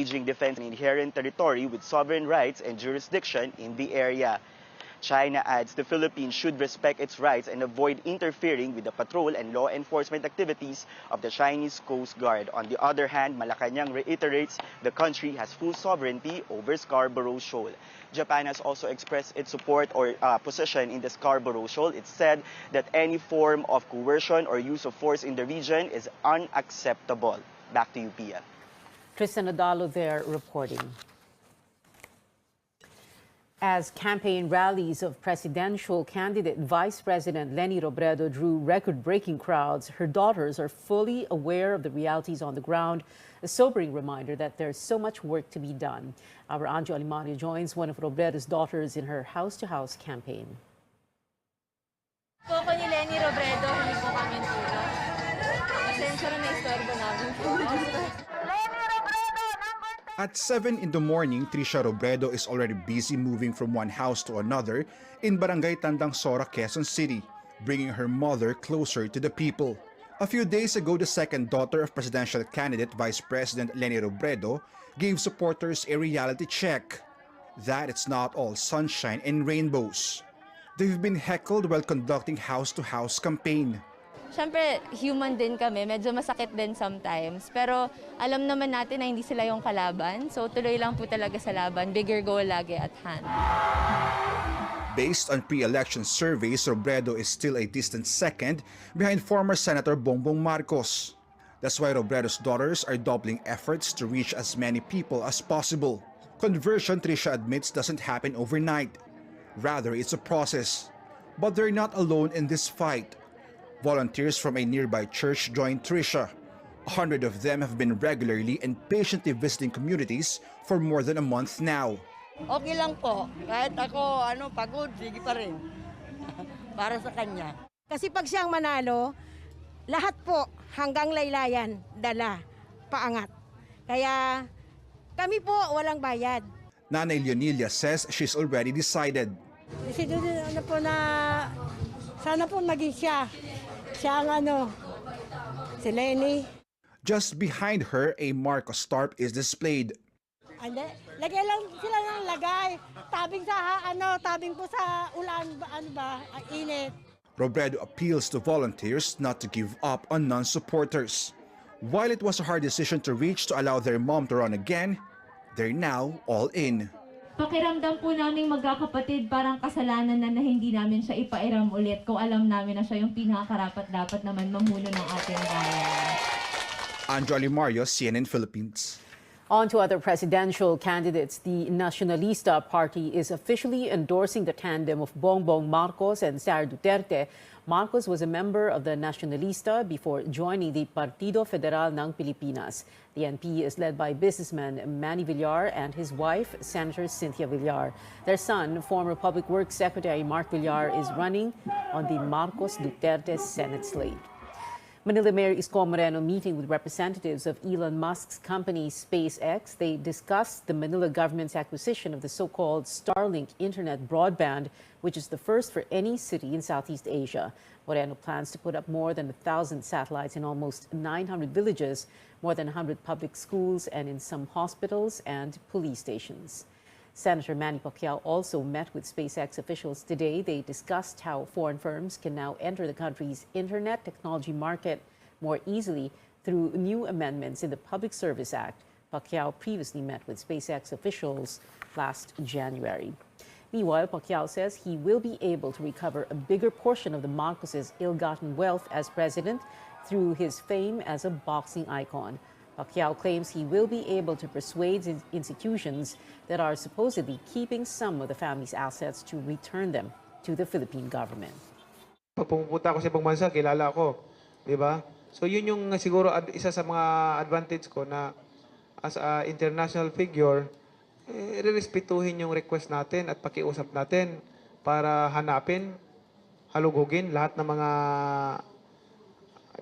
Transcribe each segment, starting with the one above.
Beijing defends an inherent territory with sovereign rights and jurisdiction in the area. China adds the Philippines should respect its rights and avoid interfering with the patrol and law enforcement activities of the Chinese Coast Guard. On the other hand, Malacanang reiterates the country has full sovereignty over Scarborough Shoal. Japan has also expressed its support or position in the Scarborough Shoal. It said that any form of coercion or use of force in the region is unacceptable. Back to you, Pia. Tristan Adalo there reporting. As campaign rallies of presidential candidate Vice President Leni Robredo drew record-breaking crowds, her daughters are fully aware of the realities on the ground, a sobering reminder that there's so much work to be done. Our Anjo Alimario joins one of Robredo's daughters in her house-to-house campaign. Po ko ni Leni Robredo, hindi po kami tulog. Pasensya na istorbo namin. At 7 in the morning, Trisha Robredo is already busy moving from one house to another in Barangay Tandang Sora, Quezon City, bringing her mother closer to the people. A few days ago, the second daughter of presidential candidate Vice President Leni Robredo gave supporters a reality check that it's not all sunshine and rainbows. They've been heckled while conducting house-to-house campaign. Siyempre, human din kami. Medyo masakit din sometimes. Pero alam naman natin na hindi sila yung kalaban. So tuloy lang po talaga sa laban. Bigger goal lagi at hand. Based on pre-election surveys, Robredo is still a distant second behind former Senator Bongbong Marcos. That's why Robredo's daughters are doubling efforts to reach as many people as possible. Conversion, Trisha admits, doesn't happen overnight. Rather, it's a process. But they're not alone in this fight. Volunteers from a nearby church joined Trisha. 100 of them have been regularly and patiently visiting communities for more than a month now. Okay lang po. Kahit ako pagod, sige pa rin. Para sa kanya. Kasi pag siyang manalo, lahat po hanggang laylayan, dala, paangat. Kaya kami po walang bayad. Nanay Leonilia says she's already decided. Sana po maging siya. Siya ang si Leni. Just behind her, a Marcos tarp is displayed. Lagay lang sila ng lagay. Tabing po sa ulan, init. Robredo appeals to volunteers not to give up on non-supporters. While it was a hard decision to reach to allow their mom to run again, they're now all in. Pakiramdam po naming magkakapatid parang kasalanan na hindi namin siya ipairam ulit kung alam namin na siya yung pinakarapat-dapat naman mamuno ng ating bayan. Anjo Alimario, CNN Philippines. On to other presidential candidates. The Nacionalista Party is officially endorsing the tandem of Bongbong Marcos and Sara Duterte. Marcos was a member of the Nacionalista before joining the Partido Federal ng Pilipinas. The NP is led by businessman Manny Villar and his wife, Senator Cynthia Villar. Their son, former Public Works Secretary Mark Villar, is running on the Marcos-Duterte Senate slate. Manila Mayor Isko Moreno meeting with representatives of Elon Musk's company SpaceX. They discussed the Manila government's acquisition of the so-called Starlink internet broadband, which is the first for any city in Southeast Asia. Moreno plans to put up more than 1,000 satellites in almost 900 villages, more than 100 public schools, and in some hospitals and police stations. Senator Manny Pacquiao also met with SpaceX officials today. They discussed how foreign firms can now enter the country's internet technology market more easily through new amendments in the Public Service Act. Pacquiao previously met with SpaceX officials last January. Meanwhile, Pacquiao says he will be able to recover a bigger portion of the Marcos' ill-gotten wealth as president through his fame as a boxing icon. Pacquiao claims he will be able to persuade institutions that are supposedly keeping some of the family's assets to return them to the Philippine government. Pag pumupunta ako sa ibang bansa, kilala ako, di ba? So yun yung siguro isa sa mga advantage ko na as a international figure, re-respetuhin yung request natin at pakiusap natin para hanapin, halugugin lahat ng mga,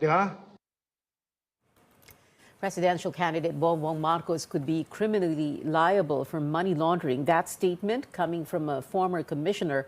di ba? Presidential candidate Bongbong Marcos could be criminally liable for money laundering. That statement coming from a former commissioner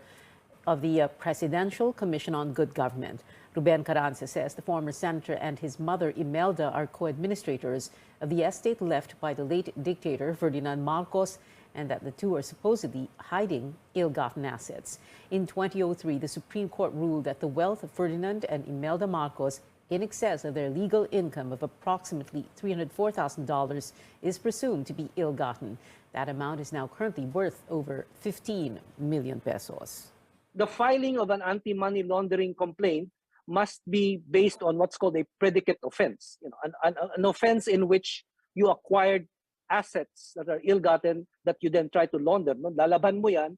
of the Presidential Commission on Good Government. Ruben Carranza says the former senator and his mother Imelda are co-administrators. of the estate left by the late dictator Ferdinand Marcos, and that the two are supposedly hiding ill-gotten assets. In 2003, the Supreme Court ruled that the wealth of Ferdinand and Imelda Marcos, in excess of their legal income of approximately $304,000, is presumed to be ill-gotten. That amount is now currently worth over 15 million pesos. The filing of an anti-money laundering complaint must be based on what's called a predicate offense. An offense in which you acquired assets that are ill-gotten that you then try to launder. No? Lalaban mo yan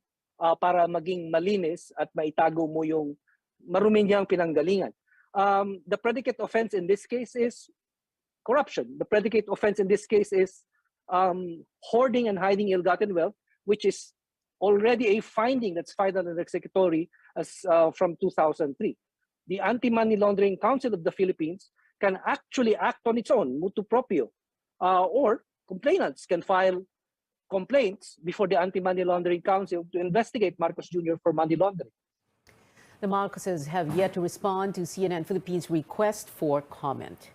para maging malinis at maitago mo yung marumi niyang pinanggalingan. The predicate offense in this case is corruption. The predicate offense in this case is hoarding and hiding ill-gotten wealth, which is already a finding that's filed under the executory as from 2003. The Anti-Money Laundering Council of the Philippines can actually act on its own, motu proprio, or complainants can file complaints before the Anti-Money Laundering Council to investigate Marcos Jr. for money laundering. The Marcoses have yet to respond to CNN Philippines' request for comment.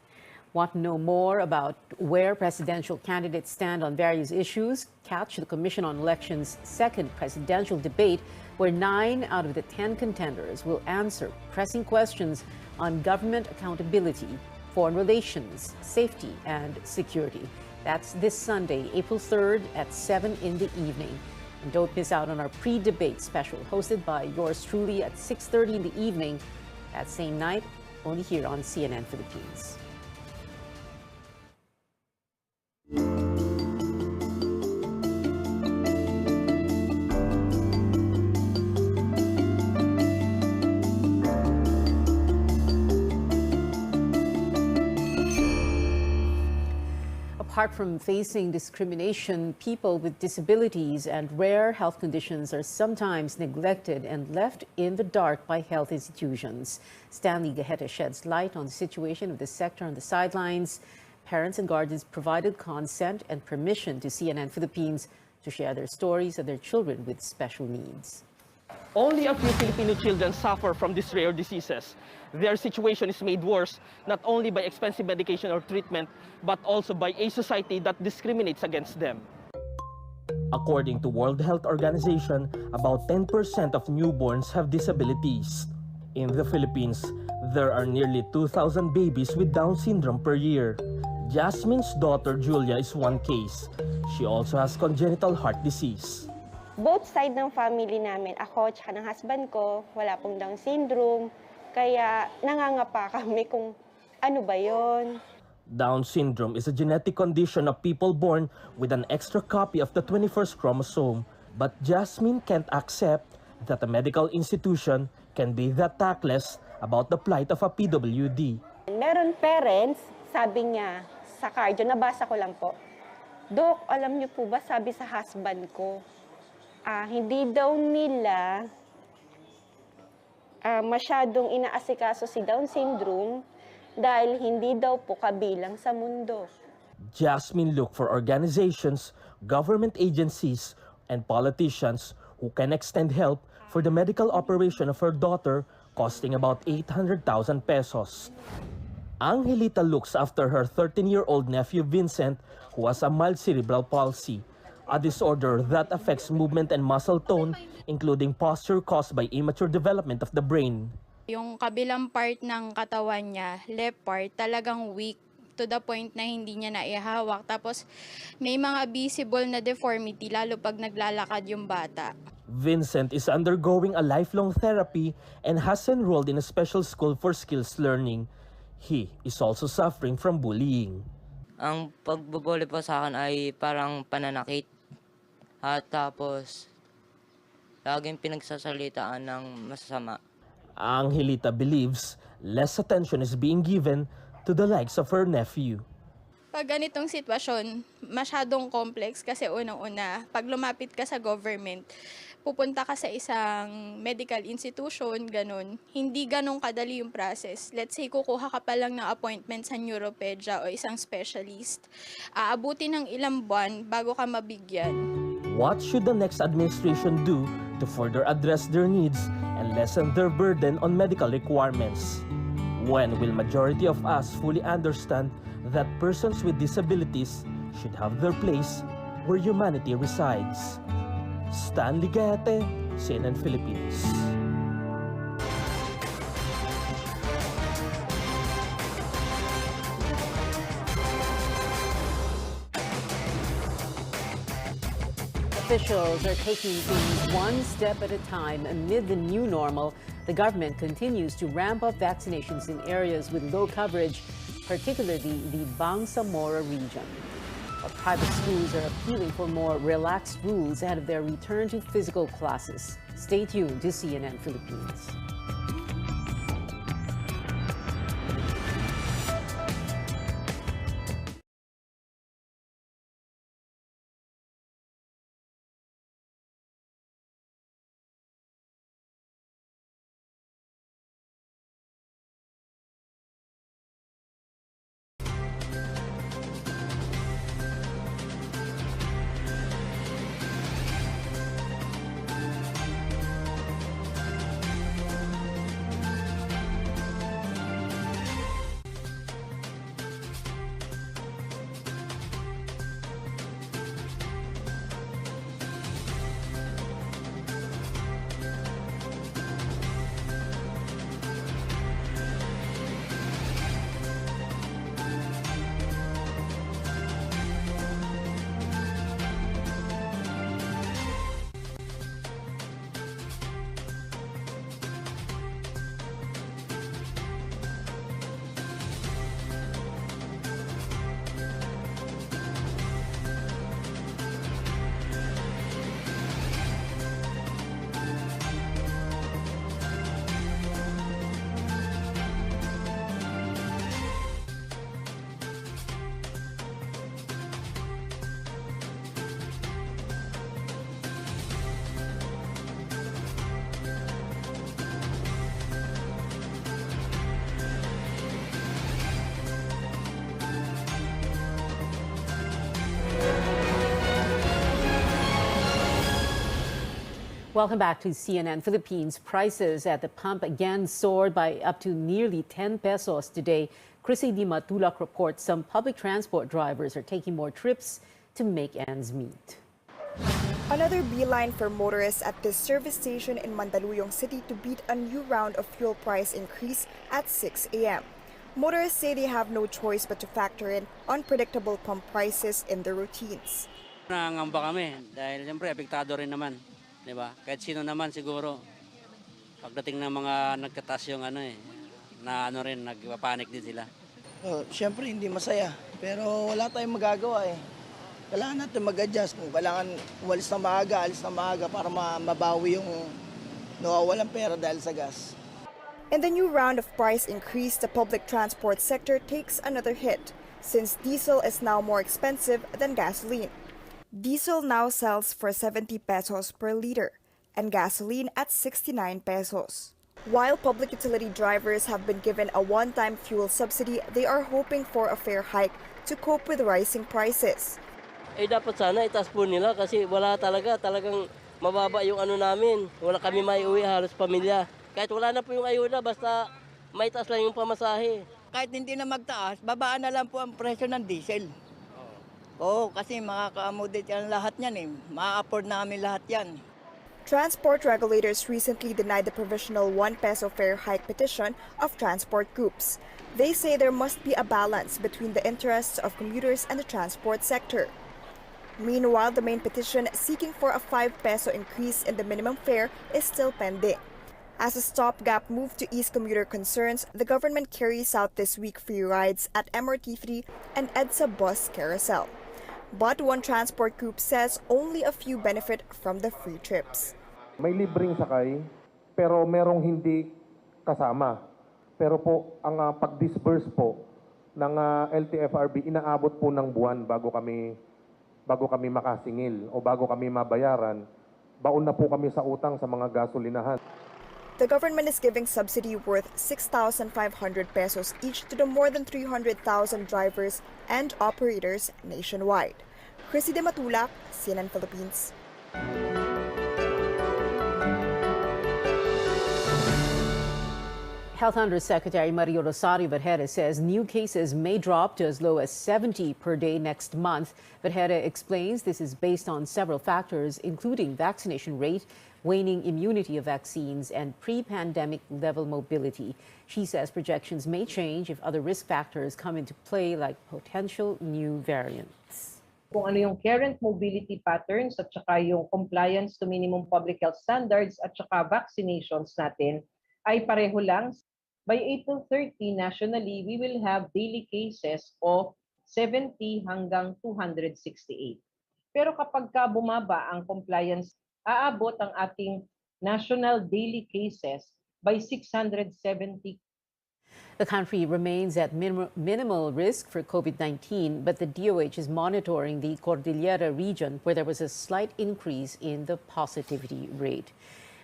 Want to know more about where presidential candidates stand on various issues? Catch the Commission on Elections' second presidential debate, where 9 out of the 10 contenders will answer pressing questions on government accountability, foreign relations, safety, and security. That's this Sunday, April 3rd at 7 in the evening. And don't miss out on our pre-debate special hosted by yours truly at 6:30 in the evening that same night, only here on CNN Philippines. Apart from facing discrimination, people with disabilities and rare health conditions are sometimes neglected and left in the dark by health institutions. Stanley Gaheta sheds light on the situation of the sector on the sidelines. Parents and guardians provided consent and permission to CNN Philippines to share their stories of their children with special needs. Only a few Filipino children suffer from these rare diseases. Their situation is made worse not only by expensive medication or treatment, but also by a society that discriminates against them. According to World Health Organization, about 10% of newborns have disabilities. In the Philippines, there are nearly 2,000 babies with Down syndrome per year. Jasmine's daughter Julia is one case. She also has congenital heart disease. Both side ng family namin, ako at ng husband ko, wala pong Down syndrome. Kaya nangangapa kami kung ano ba yon. Down syndrome is a genetic condition of people born with an extra copy of the 21st chromosome. But Jasmine can't accept that a medical institution can be that tactless about the plight of a PWD. Meron parents, sabi niya sa cardio, nabasa ko lang po, Dok, alam niyo po ba, sabi sa husband ko, hindi daw nila masyadong inaasikaso si Down syndrome dahil hindi daw po kabilang sa mundo. Jasmine looked for organizations, government agencies, and politicians who can extend help for the medical operation of her daughter, costing about 800,000 pesos. Angelita looks after her 13-year-old nephew Vincent, who has a mild cerebral palsy, a disorder that affects movement and muscle tone, including posture caused by immature development of the brain. Yung kabilang part ng katawan niya, left part, talagang weak to the point na hindi niya naihawak. Tapos may mga visible na deformity lalo pag naglalakad yung bata. Vincent is undergoing a lifelong therapy and has enrolled in a special school for skills learning. He is also suffering from bullying. Ang pagbubuli po sa akin ay parang pananakit. At tapos, laging pinagsasalitaan ng masasama. Angelita believes less attention is being given to the likes of her nephew. Pag ganitong sitwasyon, masyadong complex kasi unang-una, pag lumapit ka sa government, pupunta ka sa isang medical institution, ganun. Hindi ganun kadali yung process. Let's say, kukuha ka pa lang ng appointment sa neuropedia o isang specialist. Aabuti ng ilang buwan bago ka mabigyan. What should the next administration do to further address their needs and lessen their burden on medical requirements? When will majority of us fully understand that persons with disabilities should have their place where humanity resides. Stan Ligate, CNN Philippines. Officials are taking things one step at a time amid the new normal. The government continues to ramp up vaccinations in areas with low coverage, particularly the Bangsamoro region. Private schools are appealing for more relaxed rules ahead of their return to physical classes. Stay tuned to CNN Philippines. Welcome back to CNN Philippines. Prices at the pump again soared by up to nearly 10 pesos today. Chrissy Di Matulak reports some public transport drivers are taking more trips to make ends meet. Another beeline for motorists at this service station in Mandaluyong City to beat a new round of fuel price increase at 6 a.m. Motorists say they have no choice but to factor in unpredictable pump prices in their routines. Nangangamba kami dahil siyempre apektado rin naman. Diba? Kahit sino naman siguro, pagdating ng mga nagkataas yung nagpapanik din sila. Siyempre hindi masaya, pero wala tayong magagawa eh. Kailangan natin mag-adjust. Kailangan umalis na maaga, alis na maaga para mabawi yung nawawalang pera dahil sa gas. In the new round of price increase, the public transport sector takes another hit since diesel is now more expensive than gasoline. Diesel now sells for 70 pesos per liter and gasoline at 69 pesos. While public utility drivers have been given a one-time fuel subsidy, they are hoping for a fair hike to cope with rising prices. Dapat sana itaas po nila kasi talagang mababa yung namin. Wala kami maiuwi, halos pamilya. Kahit wala na po yung ayuda, basta may taas lang yung pamasahe. Kahit hindi na magtaas, babaan na lang po ang presyo ng diesel. Oo, kasi makaka-accommodate yan lahat yan eh. Ma-afford namin lahat yan. Transport regulators recently denied the provisional 1 peso fare hike petition of transport groups. They say there must be a balance between the interests of commuters and the transport sector. Meanwhile, the main petition seeking for a 5 peso increase in the minimum fare is still pending. As a stopgap move to ease commuter concerns, the government carries out this week free rides at MRT3 and EDSA bus carousel. But one transport group says only a few benefit from the free trips. May libreng sakay, pero merong hindi kasama. Pero po, ang pag-disburse po ng LTFRB, inaabot po ng buwan bago kami makasingil o bago kami mabayaran. Baon na po kami sa utang sa mga gasolinahan. The government is giving subsidy worth 6,500 pesos each to the more than 300,000 drivers and operators nationwide. Chrissy Di Matulak, CNN Philippines. Health Undersecretary Maria Rosario Vergere says new cases may drop to as low as 70 per day next month. Vergere explains this is based on several factors, including vaccination rate, waning immunity of vaccines, and pre-pandemic level mobility. She says projections may change if other risk factors come into play, like potential new variants. Kung ano yung current mobility patterns at saka yung compliance to minimum public health standards at saka vaccinations natin ay pareho lang. By April 30, nationally, we will have daily cases of 70 hanggang 268. Pero kapag bumaba ang compliance, aabot ang ating national daily cases by 670. The country remains at minimal risk for COVID-19, but the DOH is monitoring the Cordillera region where there was a slight increase in the positivity rate.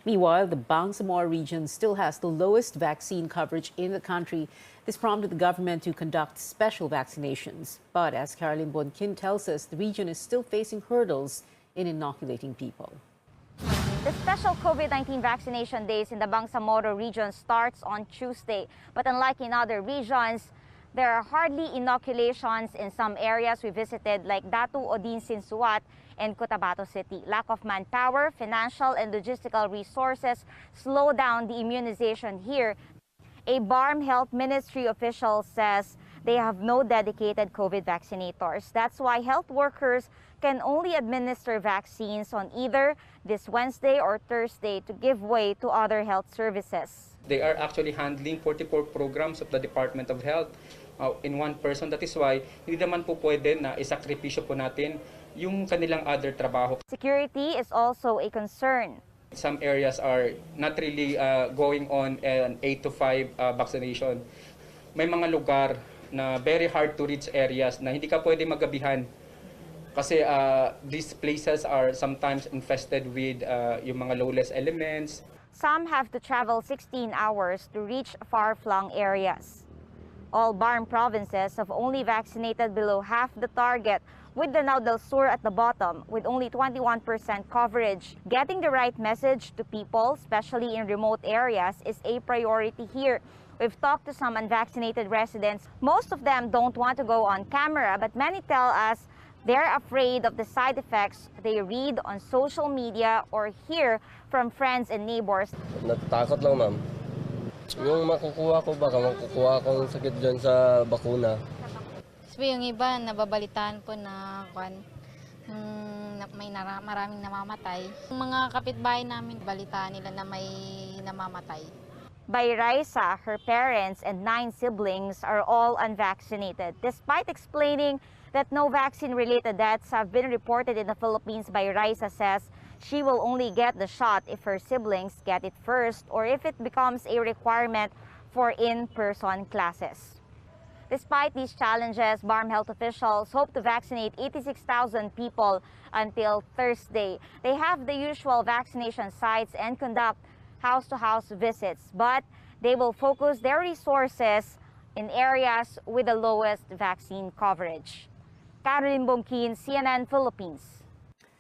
Meanwhile, the Bangsamoro region still has the lowest vaccine coverage in the country. This prompted the government to conduct special vaccinations. But as Caroline Bonkin tells us, the region is still facing hurdles in inoculating people. The special COVID-19 vaccination days in the Bangsamoro region starts on Tuesday. But unlike in other regions, there are hardly inoculations in some areas we visited like Datu Odin Sinsuat and Cotabato City. Lack of manpower, financial and logistical resources slow down the immunization here. A BARM Health Ministry official says they have no dedicated COVID vaccinators. That's why health workers can only administer vaccines on either this Wednesday or Thursday to give way to other health services. They are actually handling 44 programs of the Department of Health in one person. That is why hindi naman po pwede na isakripisyo po natin yung kanilang other trabaho. Security is also a concern. Some areas are not really going on an 8 to 5 vaccination. May mga lugar na very hard to reach areas na hindi ka pwede magabihan. Kasi these places are sometimes infested with yung mga lawless elements. Some have to travel 16 hours to reach far-flung areas. All BARM provinces have only vaccinated below half the target, with Lanao del Sur at the bottom, with only 21% coverage. Getting the right message to people, especially in remote areas, is a priority here. We've talked to some unvaccinated residents. Most of them don't want to go on camera, but many tell us they're afraid of the side effects they read on social media or hear from friends and neighbors. Natatakot lang, ma'am. Yung makukuha ko, baka makukuha akong sakit dyan sa bakuna. So, yung iba, nababalitaan po na may maraming namamatay. Yung mga kapitbahay namin, balitaan nila na may namamatay. By Raisa, her parents and 9 siblings are all unvaccinated. Despite explaining that no vaccine-related deaths have been reported in the Philippines, by Raisa says she will only get the shot if her siblings get it first or if it becomes a requirement for in-person classes. Despite these challenges, BARM health officials hope to vaccinate 86,000 people until Thursday. They have the usual vaccination sites and conduct house-to-house visits, but they will focus their resources in areas with the lowest vaccine coverage. Caroline Bonkin, CNN Philippines.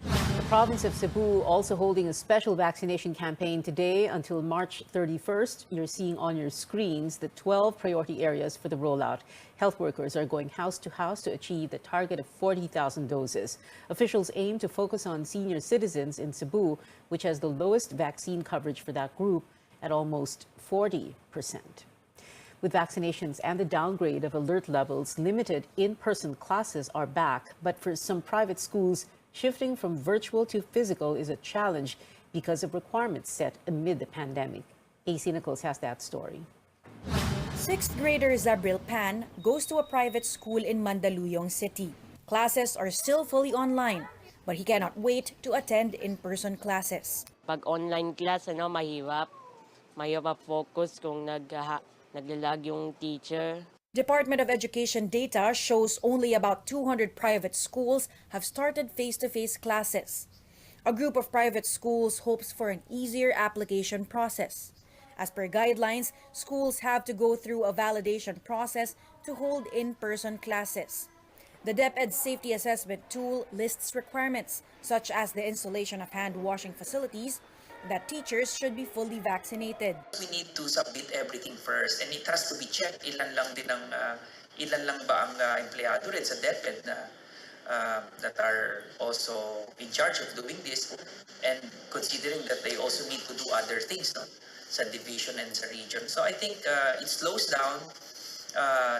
The province of Cebu also holding a special vaccination campaign today until March 31st. You're seeing on your screens the 12 priority areas for the rollout. Health workers are going house to house to achieve the target of 40,000 doses. Officials aim to focus on senior citizens in Cebu, which has the lowest vaccine coverage for that group at almost 40%. With vaccinations and the downgrade of alert levels, limited in-person classes are back. But for some private schools, shifting from virtual to physical is a challenge because of requirements set amid the pandemic. AC Nichols has that story. 6th grader Zabril Pan goes to a private school in Mandaluyong City. Classes are still fully online, but he cannot wait to attend in-person classes. Pag online class, mahirap focus kung naglalag yung teacher. Department of Education data shows only about 200 private schools have started face-to-face classes. A group of private schools hopes for an easier application process. As per guidelines, schools have to go through a validation process to hold in-person classes. The DepEd safety assessment tool lists requirements such as the installation of hand washing facilities, that teachers should be fully vaccinated. We need to submit everything first and it has to be checked. Ilan lang ba ang empleyado rin sa DepEd na that are also in charge of doing this, and considering that they also need to do other things, no, sa division and sa region. So I think it slows down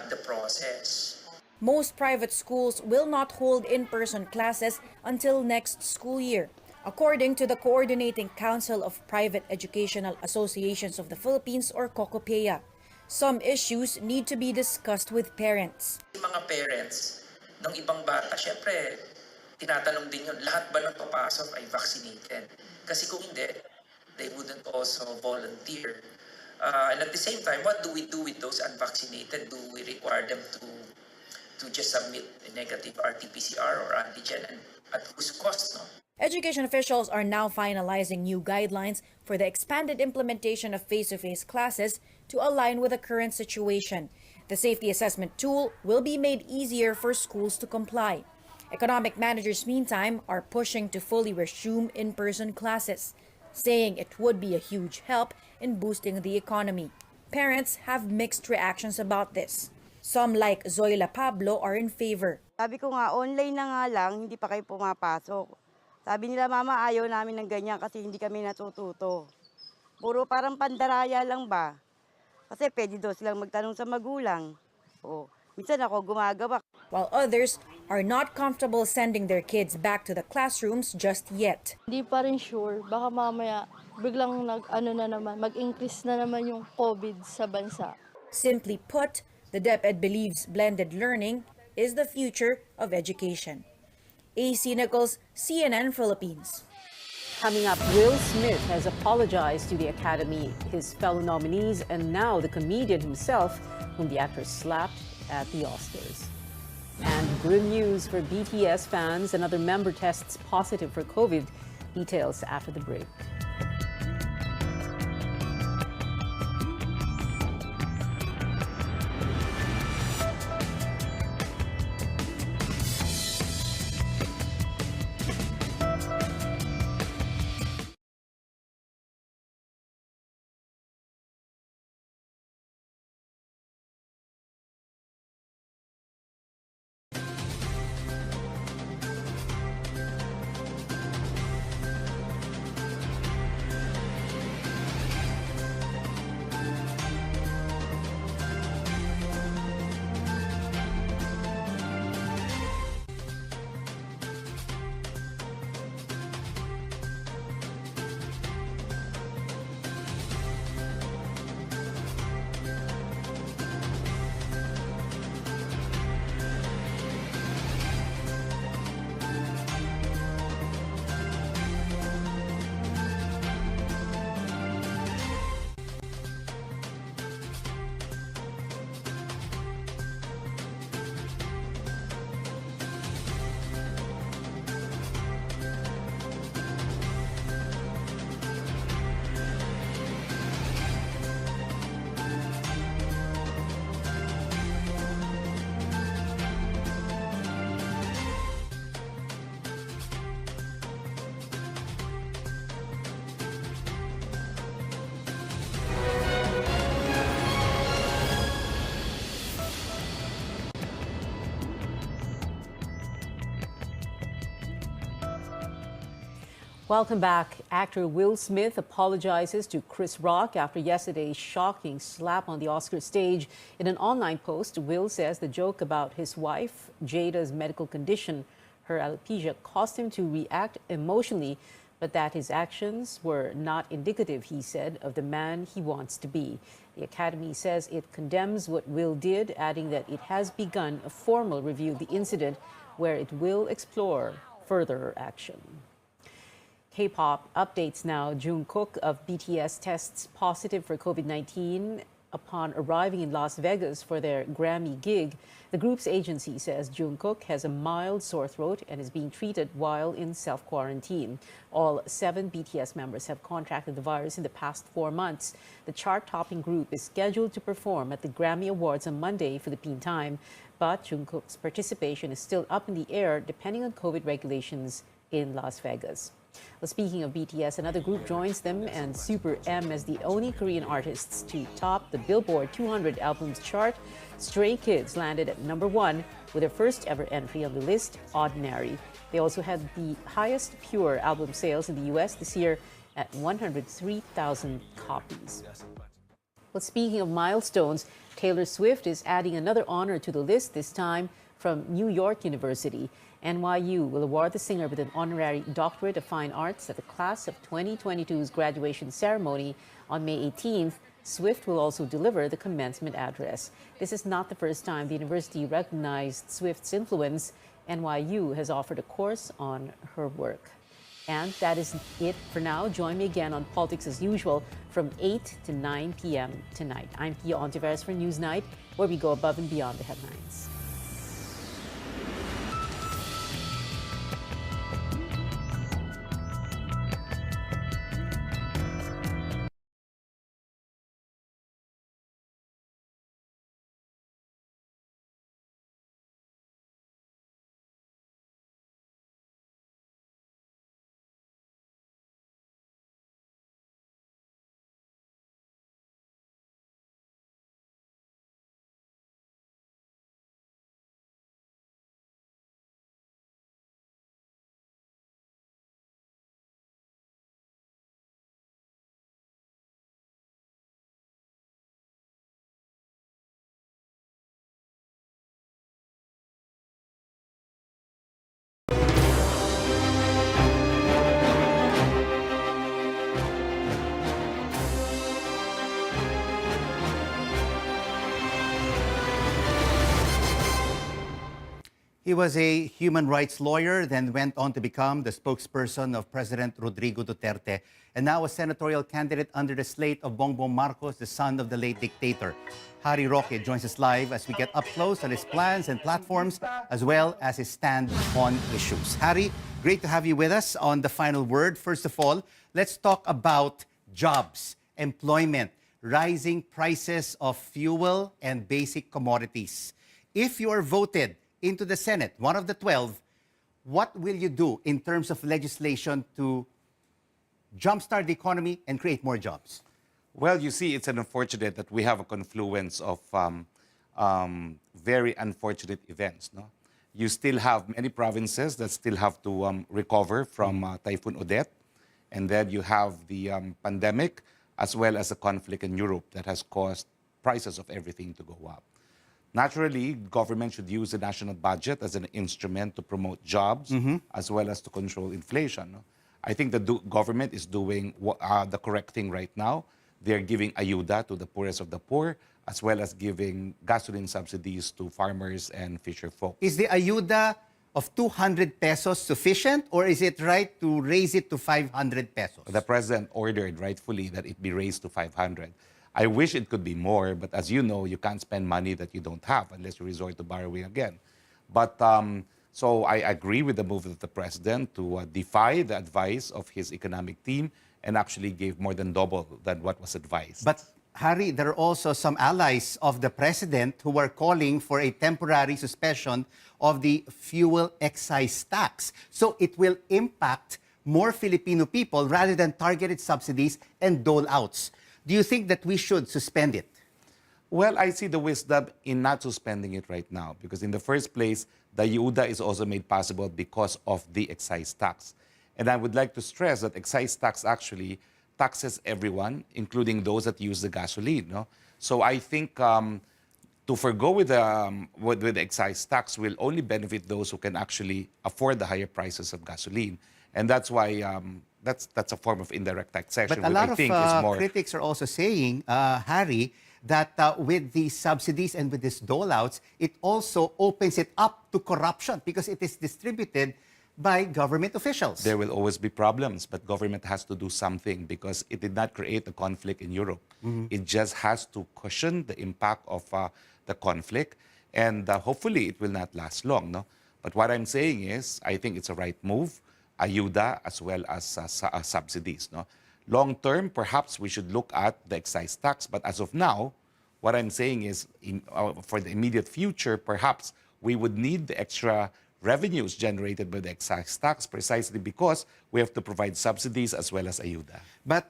the process. Most private schools will not hold in-person classes until next school year, according to the Coordinating Council of Private Educational Associations of the Philippines, or COCOPEA. Some issues need to be discussed with parents. Yung mga parents ng ibang bata, syempre, tinatanong din yun, lahat ba ng papasok ay vaccinated? Kasi kung hindi, they wouldn't also volunteer. And at the same time, what do we do with those unvaccinated? Do we require them to just submit a negative RT-PCR or antigen, and at whose cost, no? Education officials are now finalizing new guidelines for the expanded implementation of face-to-face classes to align with the current situation. The safety assessment tool will be made easier for schools to comply. Economic managers, meantime, are pushing to fully resume in-person classes, saying it would be a huge help in boosting the economy. Parents have mixed reactions about this. Some, like Zoila Pablo, are in favor. Sabi ko nga, online na nga lang, hindi pa kayo pumapasok. Sabi nila, mama, ayaw namin ng ganyan kasi hindi kami natututo. Puro parang pandaraya lang ba? Kasi pwede daw silang magtanong sa magulang. Minsan ako gumagawa. While others are not comfortable sending their kids back to the classrooms just yet. Hindi pa rin sure. Baka mamaya biglang mag-increase na naman yung COVID sa bansa. Simply put, the DepEd believes blended learning is the future of education. AC Nichols, CNN Philippines. Coming up, Will Smith has apologized to the Academy, his fellow nominees, and now the comedian himself, whom the actor slapped at the Oscars. And grim news for BTS fans. Another member tests positive for COVID. Details after the break. Welcome back. Actor Will Smith apologizes to Chris Rock after yesterday's shocking slap on the Oscar stage. In an online post, Will says the joke about his wife, Jada's medical condition, her alopecia, caused him to react emotionally, but that his actions were not indicative, he said, of the man he wants to be. The Academy says it condemns what Will did, adding that it has begun a formal review of the incident where it will explore further action. K-pop updates now. Jungkook of BTS tests positive for COVID-19 upon arriving in Las Vegas for their Grammy gig. The group's agency says Jungkook has a mild sore throat and is being treated while in self-quarantine. All 7 BTS members have contracted the virus in the past 4 months. The chart-topping group is scheduled to perform at the Grammy Awards on Monday, Philippine time, but Jungkook's participation is still up in the air depending on COVID regulations in Las Vegas. Well, speaking of BTS, another group joins them and Super M as the only Korean artists to top the Billboard 200 albums chart. Stray Kids landed at #1 with their first ever entry on the list, Ordinary. They also had the highest pure album sales in the US this year at 103,000 copies. Well, speaking of milestones, Taylor Swift is adding another honor to the list, this time from New York University. NYU will award the singer with an honorary doctorate of fine arts at the class of 2022's graduation ceremony on May 18th. Swift will also deliver the commencement address. This is not the first time the university recognized Swift's influence. NYU has offered a course on her work. And that is it for now. Join me again on Politics as Usual from 8 to 9 p.m. tonight. I'm Pia Hontiveros for Newsnight, where we go above and beyond the headlines. He was a human rights lawyer, then went on to become the spokesperson of President Rodrigo Duterte, and now a senatorial candidate under the slate of Bongbong Marcos, the son of the late dictator. Harry Roque joins us live as we get up close on his plans and platforms, as well as his stand on issues. Harry, great to have you with us on The Final Word. First of all, let's talk about jobs, employment, rising prices of fuel and basic commodities. If you are voted into the Senate, one of the 12, what will you do in terms of legislation to jumpstart the economy and create more jobs? Well, you see, it's unfortunate that we have a confluence of very unfortunate events. No? You still have many provinces that still have to recover from Typhoon Odette, and then you have the pandemic, as well as a conflict in Europe that has caused prices of everything to go up. Naturally, government should use the national budget as an instrument to promote jobs, as well as to control inflation. No? I think the government is doing the correct thing right now. They're giving ayuda to the poorest of the poor, as well as giving gasoline subsidies to farmers and fisher folk. Is the ayuda of 200 pesos sufficient, or is it right to raise it to 500 pesos? The president ordered rightfully that it be raised to 500. I wish it could be more, but as you know, you can't spend money that you don't have unless you resort to borrowing again. But so I agree with the move of the president to defy the advice of his economic team and actually gave more than double than what was advised. But Harry, there are also some allies of the president who are calling for a temporary suspension of the fuel excise tax. So it will impact more Filipino people rather than targeted subsidies and dole-outs. Do you think that we should suspend it? Well, I see the wisdom in not suspending it right now, because in the first place, the ayuda is also made possible because of the excise tax. And I would like to stress that excise tax actually taxes everyone, including those that use the gasoline. No? So I think to forgo with the excise tax will only benefit those who can actually afford the higher prices of gasoline. And that's why that's a form of indirect taxation, but a lot which I think is more... critics are also saying, Harry, that with the subsidies and with these dole-outs, it also opens it up to corruption because it is distributed by government officials. There will always be problems, but government has to do something because it did not create a conflict in Europe. It just has to cushion the impact of the conflict, and hopefully it will not last long. No? But what I'm saying is, I think it's a right move, ayuda as well as subsidies. No? Long term, perhaps we should look at the excise tax, but as of now, what I'm saying is, for the immediate future, perhaps we would need the extra revenues generated by the excise tax precisely because we have to provide subsidies as well as ayuda. But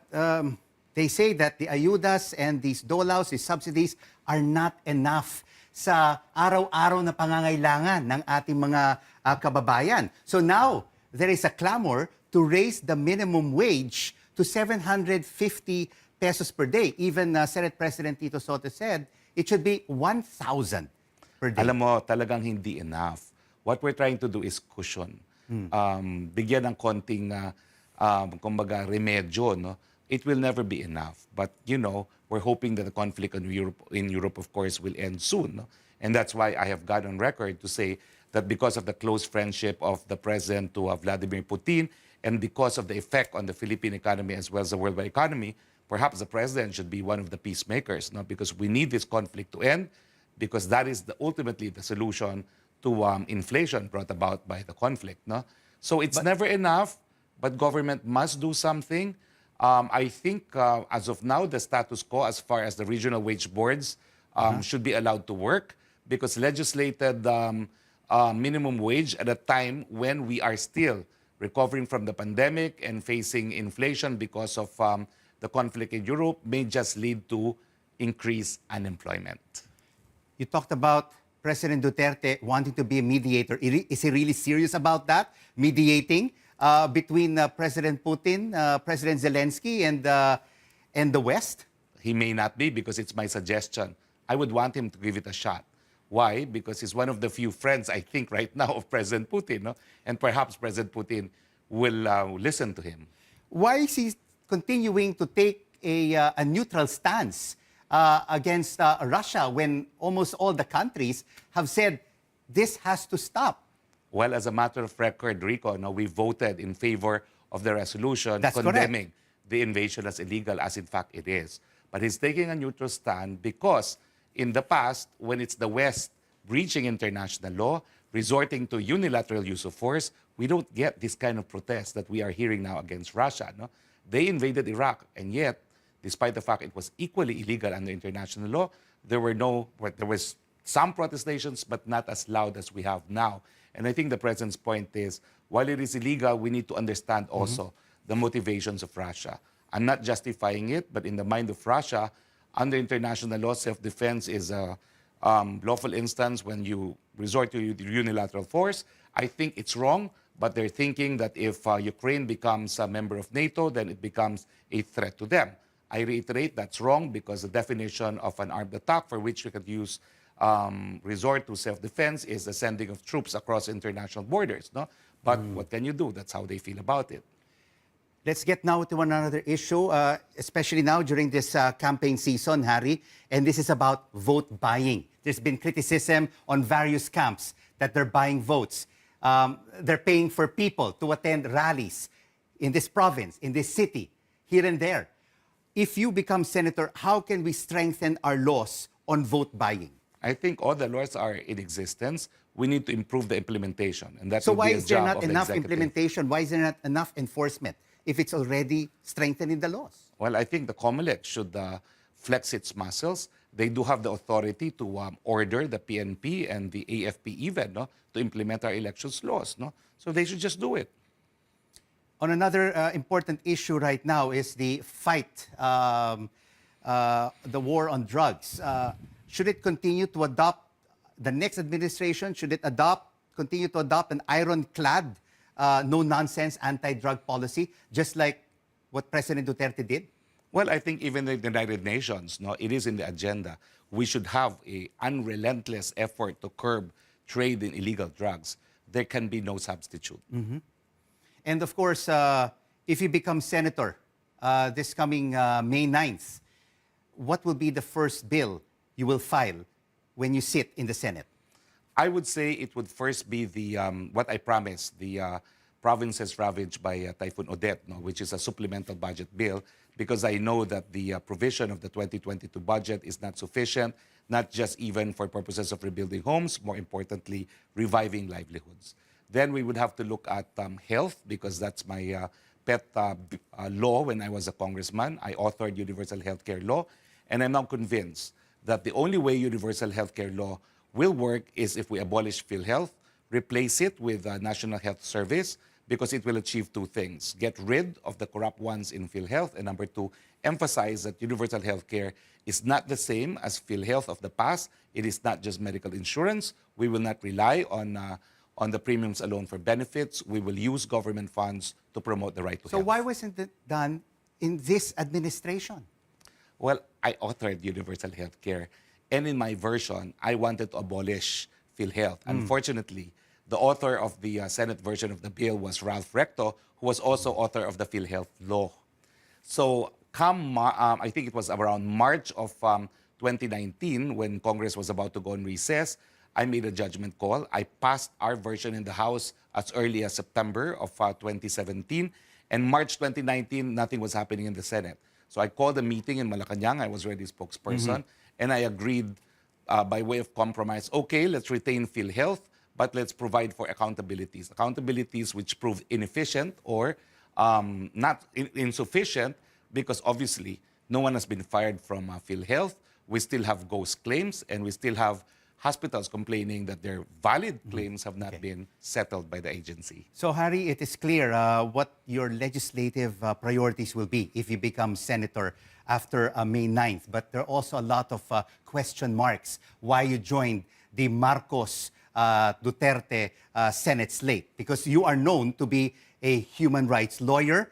they say that the ayudas and these dolaws, these subsidies, are not enough sa araw-araw na pangangailangan ng ating mga kababayan. So now, there is a clamor to raise the minimum wage to 750 pesos per day. Even Senate President Tito Soto said it should be 1,000 per day. Alam mo, talagang hindi enough. What we're trying to do is cushion. Bigyan ng konting, kumbaga, remedyo, no? It will never be enough. But, you know, we're hoping that the conflict in Europe, of course, will end soon. No? And that's why I have gone on record to say that because of the close friendship of the President to Vladimir Putin, and because of the effect on the Philippine economy as well as the worldwide economy, perhaps the President should be one of the peacemakers, no? Because we need this conflict to end, because that is ultimately the solution to inflation brought about by the conflict. No? So it's never enough, but government must do something. I think as of now, the status quo as far as the regional wage boards should be allowed to work, because legislated minimum wage at a time when we are still recovering from the pandemic and facing inflation because of the conflict in Europe may just lead to increased unemployment. You talked about President Duterte wanting to be a mediator. Is he really serious about that? Mediating between President Putin, President Zelensky, and the West? He may not be, because it's my suggestion. I would want him to give it a shot. Why? Because he's one of the few friends, I think, right now of President Putin. No? And perhaps President Putin will listen to him. Why is he continuing to take a neutral stance against Russia when almost all the countries have said this has to stop? Well, as a matter of record, Rico, no, we voted in favor of the resolution That's condemning correct. the invasion as illegal, as in fact it is. But he's taking a neutral stand because in the past, when it's the West breaching international law, resorting to unilateral use of force, we don't get this kind of protest that we are hearing now against Russia. No? They invaded Iraq, and yet, despite the fact it was equally illegal under international law, there was some protestations, but not as loud as we have now. And I think the President's point is, while it is illegal, we need to understand also the motivations of Russia. I'm not justifying it, but in the mind of Russia, under international law, self-defense is a lawful instance when you resort to unilateral force. I think it's wrong, but they're thinking that if Ukraine becomes a member of NATO, then it becomes a threat to them. I reiterate that's wrong, because the definition of an armed attack for which we could use resort to self-defense is the sending of troops across international borders. No? But what can you do? That's how they feel about it. Let's get now to another issue, especially now during this campaign season, Harry, and this is about vote buying. There's been criticism on various camps that they're buying votes. They're paying for people to attend rallies in this province, in this city, here and there. If you become senator, how can we strengthen our laws on vote buying? I think all the laws are in existence. We need to improve the implementation, and that's So why be a is there job not of the enough executive. implementation? Why is there not enough enforcement if it's already strengthened in the laws? Well, I think the COMELEC should flex its muscles. They do have the authority to order the PNP and the AFP even, no, to implement our elections laws. No? So they should just do it. On another important issue right now is the fight, the war on drugs. Should it continue to adopt, the next administration, should it continue to adopt an ironclad, no-nonsense anti-drug policy, just like what President Duterte did? Well, I think even the United Nations, no, it is in the agenda. We should have an unrelentless effort to curb trade in illegal drugs. There can be no substitute. And of course, if you become senator this coming May 9th, what will be the first bill you will file when you sit in the Senate? I would say it would first be the what I promised, the provinces ravaged by Typhoon Odette, no, which is a supplemental budget bill, because I know that the provision of the 2022 budget is not sufficient, not just even for purposes of rebuilding homes, more importantly, reviving livelihoods. Then we would have to look at health, because that's my pet law when I was a congressman. I authored universal healthcare law, and I'm now convinced that the only way universal healthcare law will work is if we abolish PhilHealth, replace it with a National Health Service because it will achieve two things: get rid of the corrupt ones in PhilHealth, and number two, emphasize that universal health care is not the same as PhilHealth of the past. It is not just medical insurance. We will not rely on the premiums alone for benefits. We will use government funds to promote the right to So health. why wasn't it done in this administration? Well, I authored universal health care, and in my version, I wanted to abolish PhilHealth. Unfortunately, the author of the Senate version of the bill was Ralph Recto, who was also author of the PhilHealth law. So I think it was around March of 2019, when Congress was about to go on recess, I made a judgment call. I passed our version in the House as early as September of 2017. And March 2019, nothing was happening in the Senate. So I called a meeting in Malacanang. I was already spokesperson. And I agreed by way of compromise, okay, let's retain PhilHealth, but let's provide for accountabilities. Accountabilities which proved inefficient or not insufficient, because obviously no one has been fired from PhilHealth. We still have ghost claims, and we still have hospitals complaining that their valid claims have not been settled by the agency. So, Harry, it is clear what your legislative priorities will be if you become senator after May 9th. But there are also a lot of question marks why you joined the Marcos Duterte Senate slate, because you are known to be a human rights lawyer,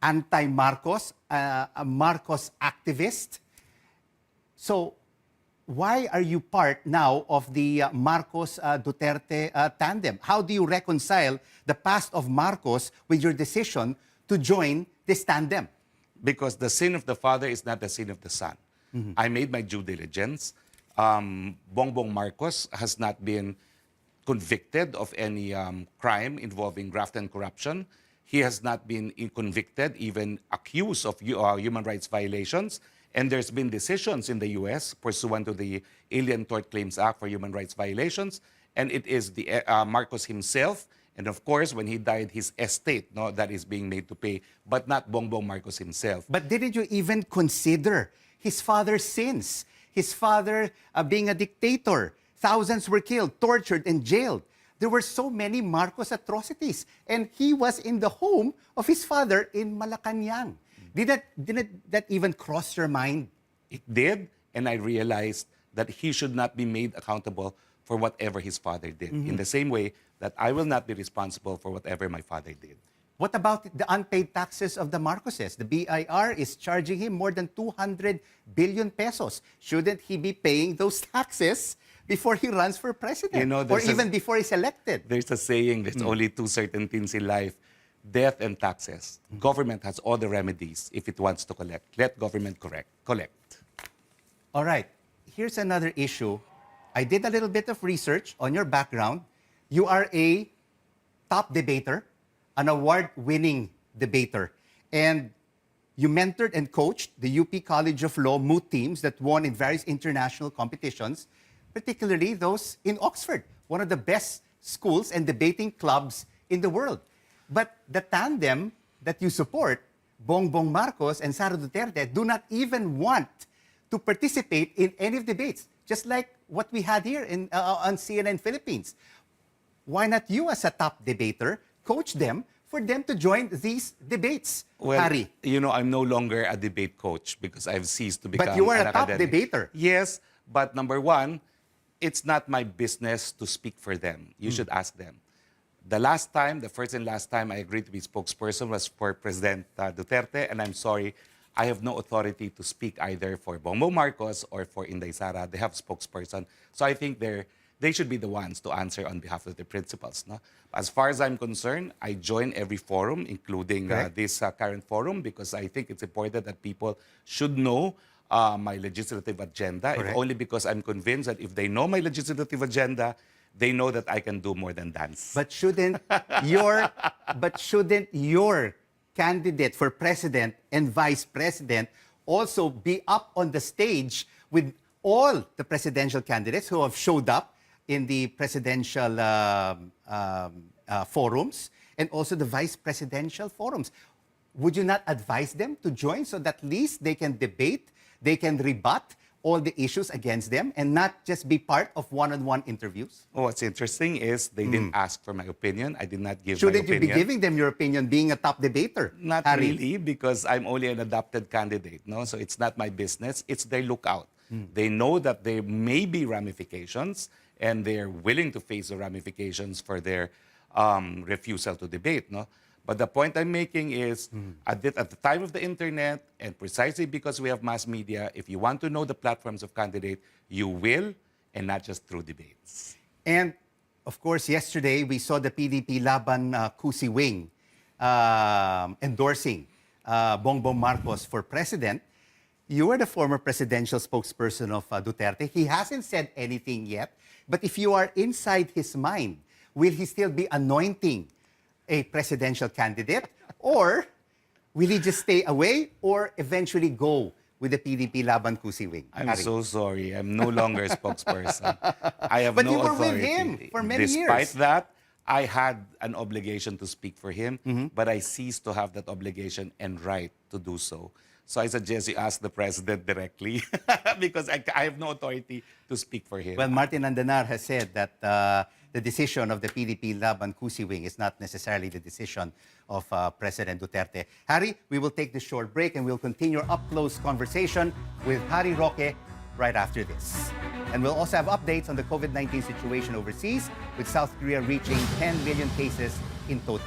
anti-Marcos, a Marcos activist. So, why are you part now of the Marcos Duterte tandem? How do you reconcile the past of Marcos with your decision to join this tandem? Because the sin of the father is not the sin of the son. I made my due diligence. Bongbong Marcos has not been convicted of any crime involving graft and corruption. He has not been convicted, even accused of human rights violations. And there's been decisions in the U.S. pursuant to the Alien Tort Claims Act for human rights violations. And it is the Marcos himself, and of course, when he died, his estate that is being made to pay, but not Bongbong Marcos himself. But didn't you even consider his father's sins? His father being a dictator. Thousands were killed, tortured, and jailed. There were so many Marcos atrocities. And he was in the home of his father in Malacanang. Did that even cross your mind? It did, and I realized that he should not be made accountable for whatever his father did, in the same way that I will not be responsible for whatever my father did. What about the unpaid taxes of the Marcoses? The BIR is charging him more than 200 billion pesos. Shouldn't he be paying those taxes before he runs for president, or even before he's elected? There's a saying, there's only two certain things in life: death and taxes. Government has all the remedies if it wants to collect. Let government collect. All right. Here's another issue. I did a little bit of research on your background. You are a top debater, an award-winning debater. And you mentored and coached the UP College of Law moot teams that won in various international competitions, particularly those in Oxford, one of the best schools and debating clubs in the world. But the tandem that you support, Bongbong Marcos and Sara Duterte, do not even want to participate in any debates, just like what we had here on CNN Philippines. Why not you, as a top debater, coach them for them to join these debates, Well, Harry? I'm no longer a debate coach because I've ceased to become But you are an a top academic. debater. Yes, but number one, it's not my business to speak for them. You should ask them. The first and last time I agreed to be spokesperson was for President Duterte, and I'm sorry, I have no authority to speak either for Bongbong Marcos or for Inday Sara. They have spokesperson. So I think they should be the ones to answer on behalf of the principals. No? As far as I'm concerned, I join every forum, including this current forum, because I think it's important that people should know my legislative agenda, if only because I'm convinced that if they know my legislative agenda, they know that I can do more than dance. But shouldn't your candidate for president and vice president also be up on the stage with all the presidential candidates who have showed up in the presidential forums and also the vice presidential forums? Would you not advise them to join so that at least they can debate, they can rebut all the issues against them and not just be part of one-on-one interviews? Oh, what's interesting is they didn't ask for my opinion. I did not give Shouldn't my you be opinion. giving them your opinion, being a top debater? Not Harry? really, because I'm only an adopted candidate, no? So it's not my business. It's their lookout. They know that there may be ramifications, and they're willing to face the ramifications for their refusal to debate, no? But the point I'm making is, at the time of the internet, and precisely because we have mass media, if you want to know the platforms of candidate, you will, and not just through debates. And of course, yesterday we saw the PDP Laban Kusi Wing endorsing Bongbong Marcos for president. You were the former presidential spokesperson of Duterte. He hasn't said anything yet, but if you are inside his mind, will he still be anointing a presidential candidate, or will he just stay away or eventually go with the PDP Laban Kusi Wing? I'm Harry? so sorry. I'm no longer a spokesperson. I have But no you were authority. with him for many Despite years. that, I had an obligation to speak for him, but I ceased to have that obligation and right to do so. So I suggest you ask the president directly because I have no authority to speak for him. Well, Martin Andanar has said that the decision of the PDP Laban Kusi Wing is not necessarily the decision of President Duterte. Harry, we will take this short break and we'll continue our up-close conversation with Harry Roque right after this. And we'll also have updates on the COVID-19 situation overseas, with South Korea reaching 10 million cases in total.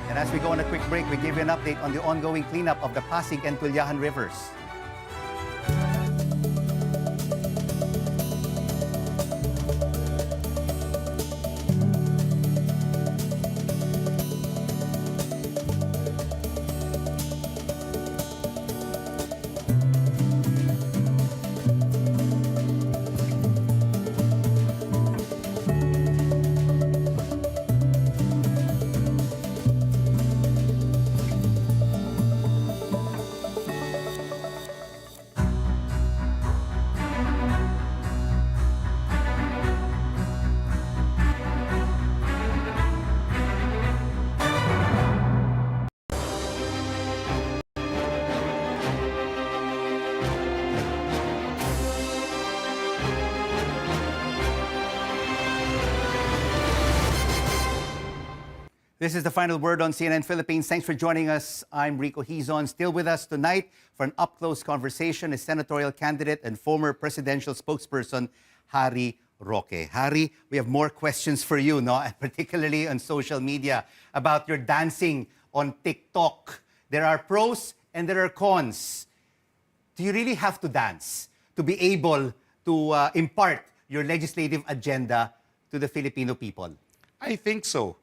And as we go on a quick break, we give you an update on the ongoing cleanup of the Pasig and Tulyahan rivers. This is the final word on CNN Philippines. Thanks for joining us. I'm Rico Hizon. Still with us tonight for an up-close conversation is senatorial candidate and former presidential spokesperson, Harry Roque. Harry, we have more questions for you, no? And particularly on social media, about your dancing on TikTok. There are pros and there are cons. Do you really have to dance to be able to impart your legislative agenda to the Filipino people? I think so,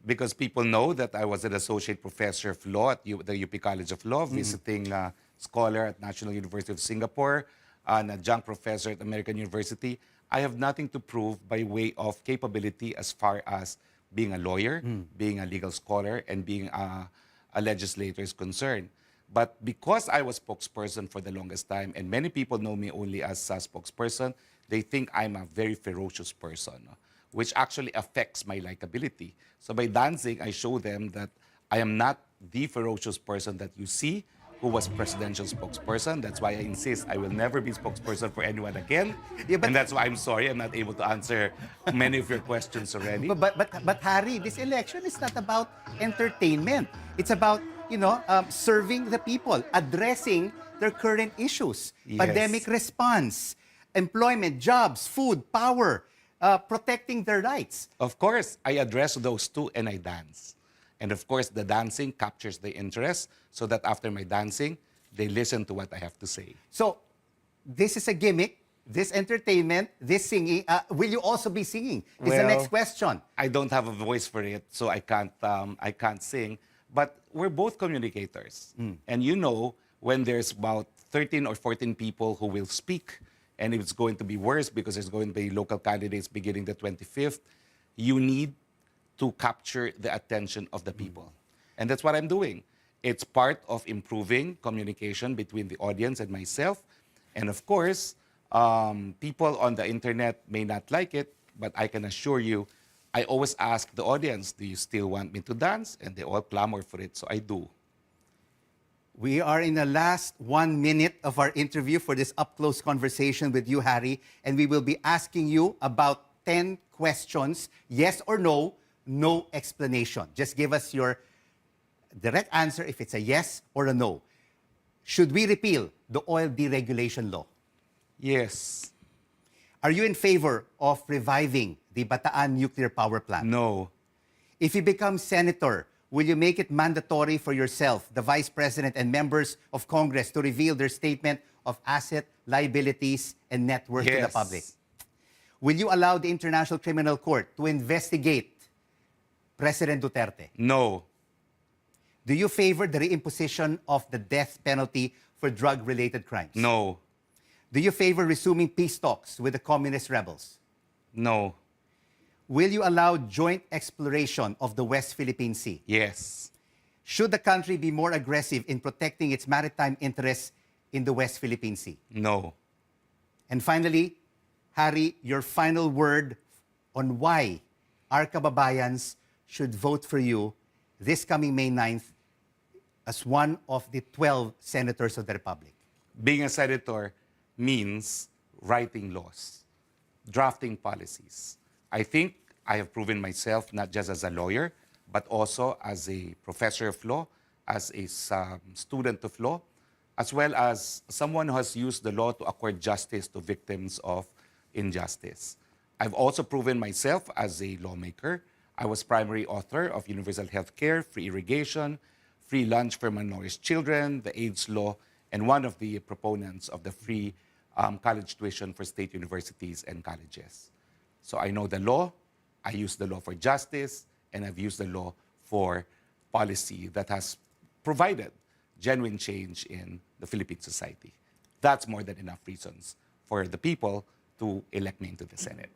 because people know that I was an associate professor of law at the UP College of Law, visiting scholar at National University of Singapore, an adjunct professor at American University. I have nothing to prove by way of capability as far as being a lawyer, being a legal scholar, and being a legislator is concerned. But because I was spokesperson for the longest time, and many people know me only as a spokesperson, they think I'm a very ferocious person, which actually affects my likability. So by dancing, I show them that I am not the ferocious person that you see who was presidential spokesperson. That's why I insist I will never be spokesperson for anyone again. And that's why I'm sorry I'm not able to answer many of your questions already. But Harry, this election is not about entertainment. It's about, serving the people, addressing their current issues, pandemic response, employment, jobs, food, power, protecting their rights. Of course, I address those two and I dance. And of course, the dancing captures the interest so that after my dancing, they listen to what I have to say. So, this is a gimmick, this entertainment, this singing. Will you also be singing? Is the next question. I don't have a voice for it, so I can't sing. But we're both communicators. And when there's about 13 or 14 people who will speak, and it's going to be worse because there's going to be local candidates beginning the 25th, you need to capture the attention of the people. And that's what I'm doing. It's part of improving communication between the audience and myself. And of course, people on the internet may not like it, but I can assure you, I always ask the audience, do you still want me to dance? And they all clamor for it, so I do. We are in the last 1 minute of our interview for this up-close conversation with you, Harry, and we will be asking you about 10 questions, yes or no, no explanation. Just give us your direct answer if it's a yes or a no. Should we repeal the oil deregulation law? Yes. Are you in favor of reviving the Bataan nuclear power plant? No. If you become senator, will you make it mandatory for yourself, the vice president, and members of Congress to reveal their statement of asset, liabilities, and net worth to the public? Will you allow the International Criminal Court to investigate President Duterte? No. Do you favor the reimposition of the death penalty for drug-related crimes? No. Do you favor resuming peace talks with the communist rebels? No. Will you allow joint exploration of the West Philippine Sea? Yes. Should the country be more aggressive in protecting its maritime interests in the West Philippine Sea? No. And finally, Harry, your final word on why our kababayans should vote for you this coming May 9th as one of the 12 senators of the Republic. Being a senator means writing laws, drafting policies. I think I have proven myself not just as a lawyer, but also as a professor of law, as a student of law, as well as someone who has used the law to accord justice to victims of injustice. I've also proven myself as a lawmaker. I was primary author of universal health care, free irrigation, free lunch for malnourished children, the AIDS law, and one of the proponents of the free college tuition for state universities and colleges. So I know the law, I use the law for justice, and I've used the law for policy that has provided genuine change in the Philippine society. That's more than enough reasons for the people to elect me into the Senate.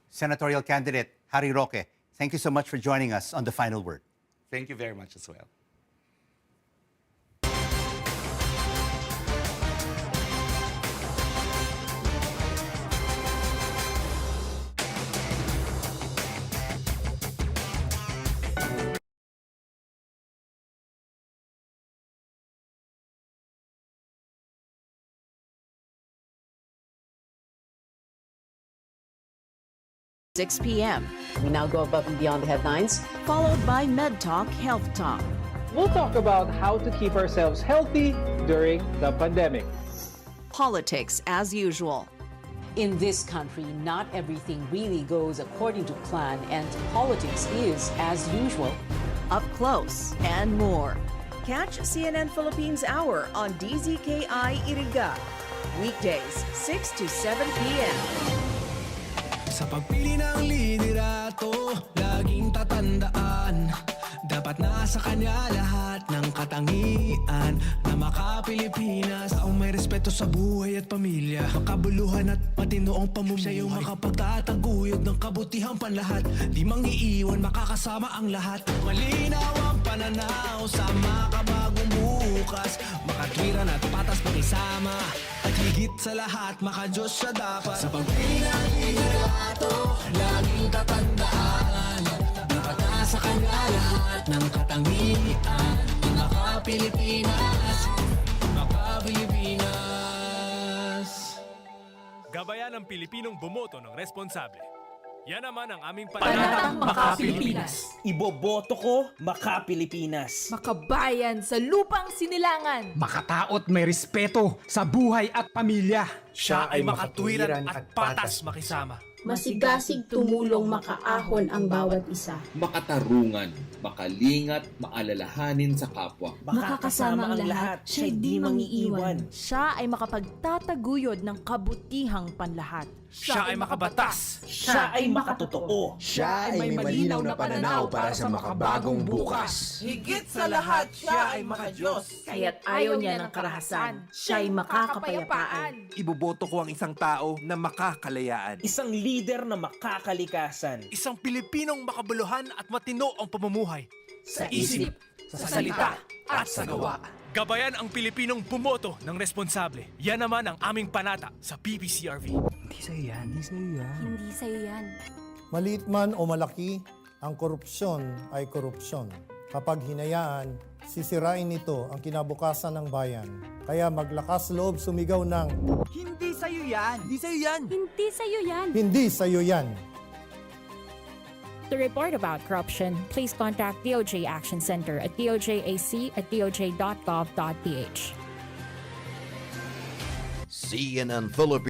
Senatorial candidate Harry Roque, thank you so much for joining us on The Final Word. Thank you very much as well. Six p.m. We now go above and beyond the headlines. Followed by Med Talk Health Talk. We'll talk about how to keep ourselves healthy during the pandemic. Politics as usual. In this country, not everything really goes according to plan, and politics is as usual. Up close and more. Catch CNN Philippines Hour on DZKI-IRIGA. Weekdays, 6 to 7 p.m. Sa pagpili ng liderato, laging tatandaan, dapat nasa kanya lahat ng katangian na maka-Pilipinas. Taong may respeto sa buhay at pamilya, makabuluhan at matinoong pamumuhay. Siya yung makapagtataguyod ng kabutihang panlahat, di mangiiwan, makakasama ang lahat. Malinaw ang pananaw sa makabagong bukas, makatwiran at patas pakisama, at higit sa lahat, maka-Diyos siya dapat. Sa pagpili ng liderato, laging tatandaan, dapat nasa kanya lahat ng katangian, maka-Pilipinas, maka-Pilipinas. Gabayan ng Pilipinong bumoto ng responsable. Yan naman ang aming Panatang Maka-Pilipinas. Iboboto ko Maka-Pilipinas. Makabayan sa lupang sinilangan. Makataot may respeto sa buhay at pamilya. Siya ay makatwiran at patas makisama. Masigasig tumulong makaahon ang bawat isa. Makatarungan, makalingat, maalalahanin sa kapwa. Makakasama ang lahat, siya'y di mangiiwan. Siya ay makapagtataguyod ng kabutihang panlahat. Siya ay makabatas. Siya ay makatotoo. Siya ay may malinaw na pananaw para sa makabagong bukas. Higit sa lahat, siya ay maka-Diyos. Kaya't ayaw niya ng karahasan, siya'y makakapayapaan. Iboboto ko ang isang tao na makakalayaan. Isang leader na makakalikasan. Isang Pilipinong makabuluhan at matino ang pamumuhay. Sa isip, sa salita, at sa gawa. Gabayan ang Pilipinong bumoto ng responsable. Yan naman ang aming panata sa PPCRV. Hindi sa'yo yan. Hindi sa'yo yan. Maliit man o malaki, ang korupsyon ay korupsyon. Kapag hinayaan, sisirain nito ang kinabukasan ng bayan. Kaya maglakas loob sumigaw ng Hindi sa'yo yan! Hindi sa'yo yan! Hindi sa'yo yan! Hindi sa'yo yan! To report about corruption, please contact DOJ Action Center at dojAC@doj.gov.ph. CNN Philippines.